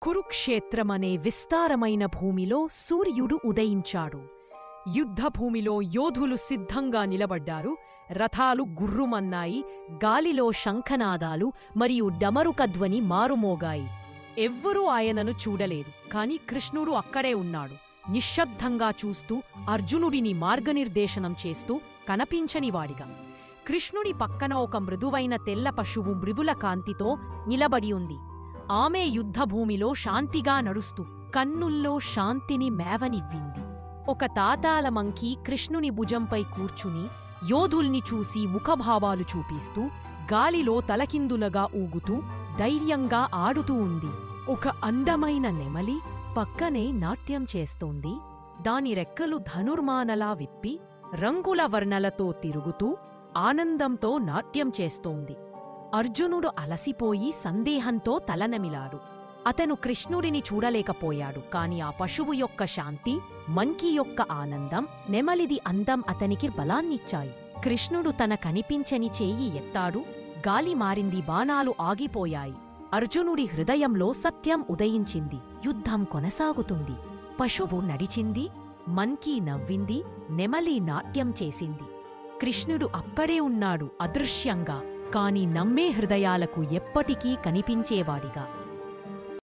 కురుక్షేత్రమనే విస్తారమైన భూమిలో సూర్యుడు ఉదయించాడు. యుద్ధభూమిలో యోధులు సిద్ధంగా నిలబడ్డారు. రథాలు గుర్రుమన్నాయి. గాలిలో శంఖనాదాలు మరియు డమరుకధ్వని మారుమోగాయి. ఎవ్వరూ ఆయనను చూడలేదు. కాని కృష్ణుడు అక్కడే ఉన్నాడు, నిశ్శబ్దంగా చూస్తూ, అర్జునుడిని మార్గనిర్దేశనం చేస్తూ, కనిపించనివాడిగా. కృష్ణుడి పక్కన ఒక మృదువైన తెల్ల పశువు మృదుల కాంతితో నిలబడి ఉంది. ఆమె యుద్ధభూమిలో శాంతిగా నడుస్తూ కన్నుల్లో శాంతిని మేవనివ్వింది. ఒక తాతాల మంకీ కృష్ణుని భుజంపై కూర్చుని యోధుల్ని చూసి ముఖభావాలు చూపిస్తూ, గాలిలో తలకిందులగా ఊగుతూ, ధైర్యంగా ఆడుతూ ఉంది. ఒక అందమైన నెమలి పక్కనే నాట్యం చేస్తోంది. దాని రెక్కలు ధనుర్మానలా విప్పి రంగుల వర్ణలతో తిరుగుతూ ఆనందంతో నాట్యం చేస్తోంది. అర్జునుడు అలసిపోయి సందేహంతో తలనమిలాడు. అతను కృష్ణుడిని చూడలేకపోయాడు. కాని ఆ పశువు యొక్క శాంతి, మంకీ యొక్క ఆనందం, నెమలిది అందం అతనికి బలాన్నిచ్చాయి. కృష్ణుడు తన కనిపించని చేయి ఎత్తాడు. గాలి మారింది. బాణాలు ఆగిపోయాయి. అర్జునుడి హృదయంలో సత్యం ఉదయించింది. యుద్ధం కొనసాగుతుంది. పశువు నడిచింది. మంకీ నవ్వింది. నెమలి నాట్యం చేసింది. కృష్ణుడు అక్కడే ఉన్నాడు, అదృశ్యంగా, కాని నమ్మే హృదయాలకు ఎప్పటికీ కనిపించేవాడిగా.